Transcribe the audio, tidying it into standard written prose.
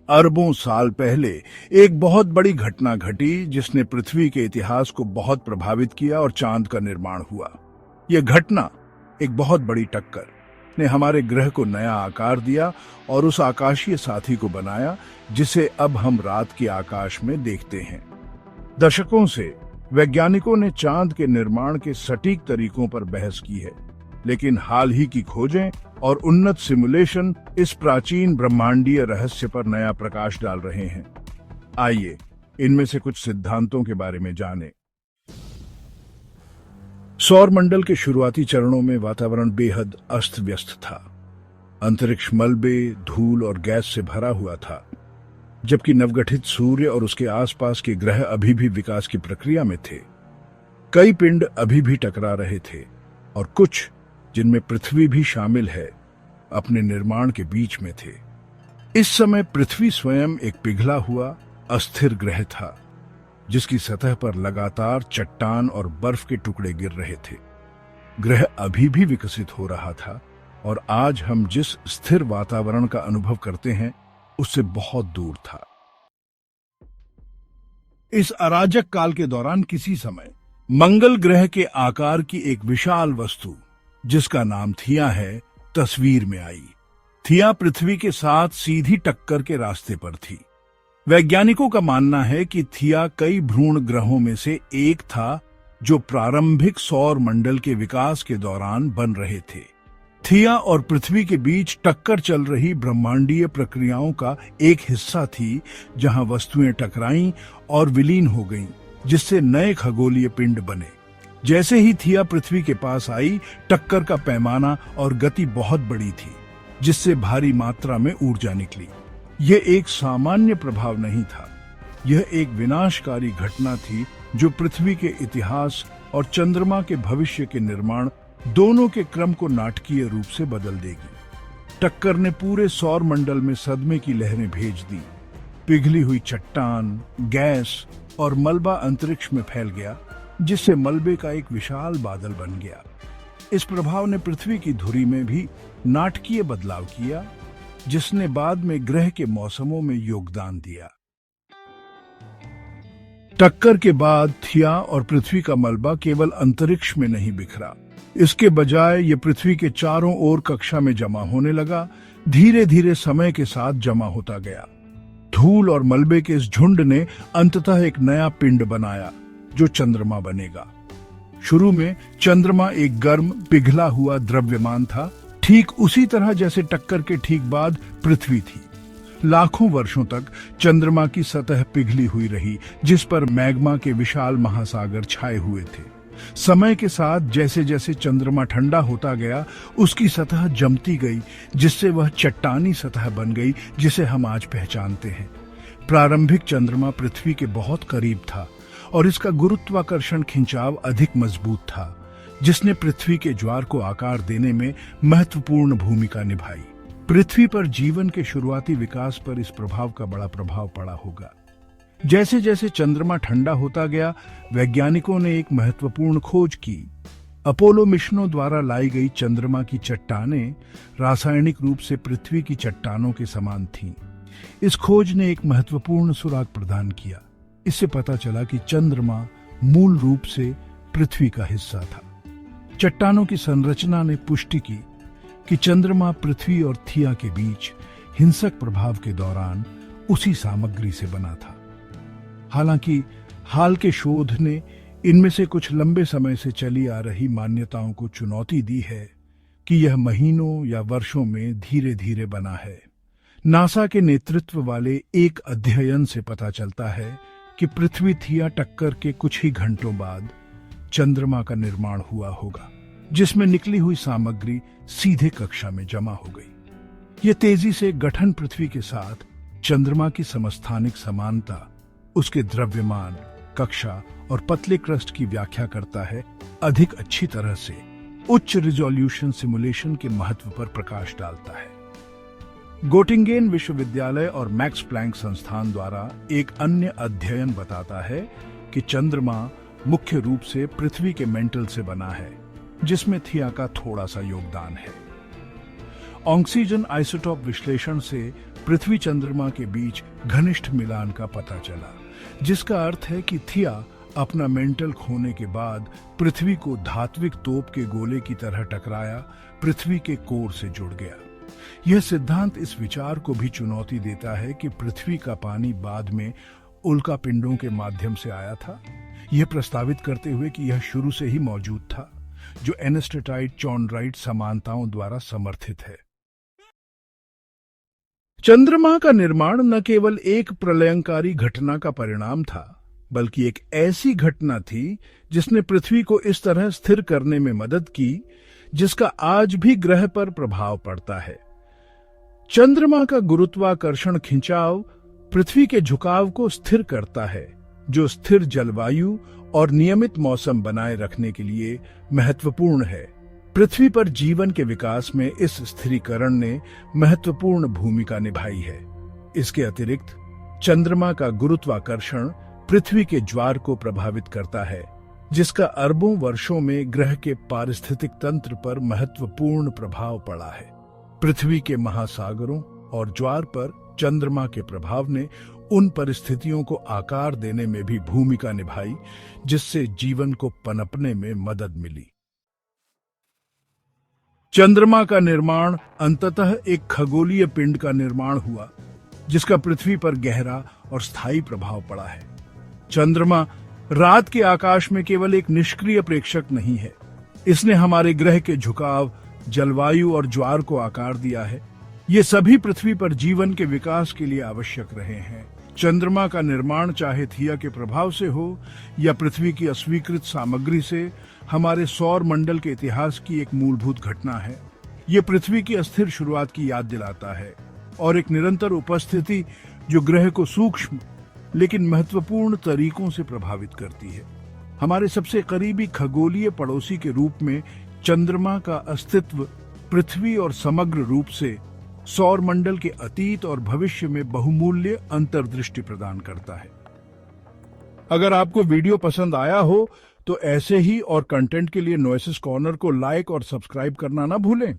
अरबों साल पहले एक बहुत बड़ी घटना घटी जिसने पृथ्वी के इतिहास को बहुत प्रभावित किया और चांद का निर्माण हुआ। यह घटना, एक बहुत बड़ी टक्कर, ने हमारे ग्रह को नया आकार दिया और उस आकाशीय साथी को बनाया जिसे अब हम रात के आकाश में देखते हैं। दशकों से वैज्ञानिकों ने चांद के निर्माण के सटीक तरीकों पर बहस की है, लेकिन हाल ही की खोजें और उन्नत सिमुलेशन इस प्राचीन ब्रह्मांडीय रहस्य पर नया प्रकाश डाल रहे हैं। आइए इनमें से कुछ सिद्धांतों के बारे में जानें। सौर मंडल के शुरुआती चरणों में वातावरण बेहद अस्त व्यस्त था। अंतरिक्ष मलबे, धूल और गैस से भरा हुआ था, जबकि नवगठित सूर्य और उसके आसपास के ग्रह अभी भी विकास की प्रक्रिया में थे। कई पिंड अभी भी टकरा रहे थे और कुछ, जिनमें पृथ्वी भी शामिल है, अपने निर्माण के बीच में थे। इस समय पृथ्वी स्वयं एक पिघला हुआ अस्थिर ग्रह था, जिसकी सतह पर लगातार चट्टान और बर्फ के टुकड़े गिर रहे थे। ग्रह अभी भी विकसित हो रहा था और आज हम जिस स्थिर वातावरण का अनुभव करते हैं उससे बहुत दूर था। इस अराजक काल के दौरान किसी समय मंगल ग्रह के आकार की एक विशाल वस्तु, जिसका नाम थिया है, तस्वीर में आई। थिया पृथ्वी के साथ सीधी टक्कर के रास्ते पर थी। वैज्ञानिकों का मानना है कि थिया कई भ्रूण ग्रहों में से एक था जो प्रारंभिक सौर मंडल के विकास के दौरान बन रहे थे। थिया और पृथ्वी के बीच टक्कर चल रही ब्रह्मांडीय प्रक्रियाओं का एक हिस्सा थी, जहां वस्तुएं टकराईं और विलीन हो गईं, जिससे नए खगोलीय पिंड बने। जैसे ही थिया पृथ्वी के पास आई, टक्कर का पैमाना और गति बहुत बड़ी थी, जिससे भारी मात्रा में ऊर्जा निकली। यह एक सामान्य प्रभाव नहीं था, यह एक विनाशकारी घटना थी जो पृथ्वी के इतिहास और चंद्रमा के भविष्य के निर्माण दोनों के क्रम को नाटकीय रूप से बदल देगी। टक्कर ने पूरे सौर मंडल में सदमे की लहरें भेज दी। पिघली हुई चट्टान, गैस और मलबा अंतरिक्ष में फैल गया, जिससे मलबे का एक विशाल बादल बन गया। इस प्रभाव ने पृथ्वी की धुरी में भी नाटकीय बदलाव किया, जिसने बाद में ग्रह के मौसमों में योगदान दिया। टक्कर के बाद थिया और पृथ्वी का मलबा केवल अंतरिक्ष में नहीं बिखरा, इसके बजाय ये पृथ्वी के चारों ओर कक्षा में जमा होने लगा। धीरे धीरे समय के साथ जमा होता गया। धूल और मलबे के इस झुंड ने अंततः एक नया पिंड बनाया, जो चंद्रमा बनेगा। शुरू में चंद्रमा एक गर्म, पिघला हुआ द्रव्यमान था, ठीक उसी तरह जैसे टक्कर के ठीक बाद पृथ्वी थी। लाखों वर्षों तक चंद्रमा की सतह पिघली हुई रही, जिस पर मैग्मा के विशाल महासागर छाए हुए थे। समय के साथ जैसे जैसे चंद्रमा ठंडा होता गया, उसकी सतह जमती गई, जिससे वह चट्टानी सतह बन गई जिसे हम आज पहचानते हैं। प्रारंभिक चंद्रमा पृथ्वी के बहुत करीब था और इसका गुरुत्वाकर्षण खिंचाव अधिक मजबूत था, जिसने पृथ्वी के ज्वार को आकार देने में महत्वपूर्ण भूमिका निभाई। पृथ्वी पर जीवन के शुरुआती विकास पर इस प्रभाव का बड़ा प्रभाव पड़ा होगा। जैसे जैसे चंद्रमा ठंडा होता गया, वैज्ञानिकों ने एक महत्वपूर्ण खोज की। अपोलो मिशनों द्वारा लाई गई चंद्रमा की चट्टानें रासायनिक रूप से पृथ्वी की चट्टानों के समान थीं। इस खोज ने एक महत्वपूर्ण सुराग प्रदान किया। इससे पता चला कि चंद्रमा मूल रूप से पृथ्वी का हिस्सा था। चट्टानों की संरचना ने पुष्टि की कि चंद्रमा पृथ्वी और थिया के बीच हिंसक प्रभाव के दौरान उसी सामग्री से बना था। हालांकि हाल के शोध ने इनमें से कुछ लंबे समय से चली आ रही मान्यताओं को चुनौती दी है कि यह महीनों या वर्षों में धीरे धीरे बना है। नासा के नेतृत्व वाले एक अध्ययन से पता चलता है कि पृथ्वी थिया टक्कर के कुछ ही घंटों बाद चंद्रमा का निर्माण हुआ होगा, जिसमें निकली हुई सामग्री सीधे कक्षा में जमा हो गई। यह तेजी से गठन पृथ्वी के साथ चंद्रमा की समस्थानिक समानता, उसके द्रव्यमान, कक्षा और पतले क्रस्ट की व्याख्या करता है। अधिक अच्छी तरह से उच्च रिजोल्यूशन सिमुलेशन के महत्व पर प्रकाश डालता है। गोटिंगेन विश्वविद्यालय और मैक्स प्लैंक संस्थान द्वारा एक अन्य अध्ययन बताता है कि चंद्रमा मुख्य रूप से पृथ्वी के मेंटल से बना है, जिसमें थिया का थोड़ा सा योगदान है। ऑक्सीजन आइसोटोप विश्लेषण से पृथ्वी चंद्रमा के बीच घनिष्ठ मिलान का पता चला, जिसका अर्थ है कि थिया अपना मेंटल खोने के बाद पृथ्वी को धात्विक तोप के गोले की तरह टकराया, पृथ्वी के कोर से जुड़ गया। यह सिद्धांत इस विचार को भी चुनौती देता है कि पृथ्वी का पानी बाद में उल्का पिंडों के माध्यम से आया था, यह प्रस्तावित करते हुए कि यह शुरू से ही मौजूद था, जो एनेस्टेटाइट चॉन्ड्राइट समानताओं द्वारा समर्थित है। चंद्रमा का निर्माण न केवल एक प्रलयंकारी घटना का परिणाम था, बल्कि एक ऐसी घटना थी जिसने पृथ्वी को इस तरह स्थिर करने में मदद की जिसका आज भी ग्रह पर प्रभाव पड़ता है। चंद्रमा का गुरुत्वाकर्षण खिंचाव पृथ्वी के झुकाव को स्थिर करता है, जो स्थिर जलवायु और नियमित मौसम बनाए रखने के लिए महत्वपूर्ण है। पृथ्वी पर जीवन के विकास में इस स्थिरीकरण ने महत्वपूर्ण भूमिका निभाई है। इसके अतिरिक्त चंद्रमा का गुरुत्वाकर्षण पृथ्वी के ज्वार को प्रभावित करता है, जिसका अरबों वर्षों में ग्रह के पारिस्थितिक तंत्र पर महत्वपूर्ण प्रभाव पड़ा है। पृथ्वी के महासागरों और ज्वार पर चंद्रमा के प्रभाव ने उन परिस्थितियों को आकार देने में भी भूमिका निभाई जिससे जीवन को पनपने में मदद मिली। चंद्रमा का निर्माण अंततः एक खगोलीय पिंड का निर्माण हुआ, जिसका पृथ्वी पर गहरा और स्थायी प्रभाव पड़ा है। चंद्रमा रात के आकाश में केवल एक निष्क्रिय प्रेक्षक नहीं है, इसने हमारे ग्रह के झुकाव, जलवायु और ज्वार को आकार दिया है। ये सभी पृथ्वी पर जीवन के विकास के लिए आवश्यक रहे हैं। चंद्रमा का निर्माण चाहे थिया के प्रभाव से हो या पृथ्वी की अस्वीकृत सामग्री से, हमारे सौर मंडल के इतिहास की एक मूलभूत घटना है। ये पृथ्वी की अस्थिर शुरुआत की याद दिलाता है और एक निरंतर उपस्थिति जो ग्रह को सूक्ष्म लेकिन महत्वपूर्ण तरीकों से प्रभावित करती है। हमारे सबसे करीबी खगोलीय पड़ोसी के रूप में चंद्रमा का अस्तित्व पृथ्वी और समग्र रूप से सौर मंडल के अतीत और भविष्य में बहुमूल्य अंतर्दृष्टि प्रदान करता है। अगर आपको वीडियो पसंद आया हो तो ऐसे ही और कंटेंट के लिए नोएसिस कॉर्नर को लाइक और सब्सक्राइब करना ना भूलें।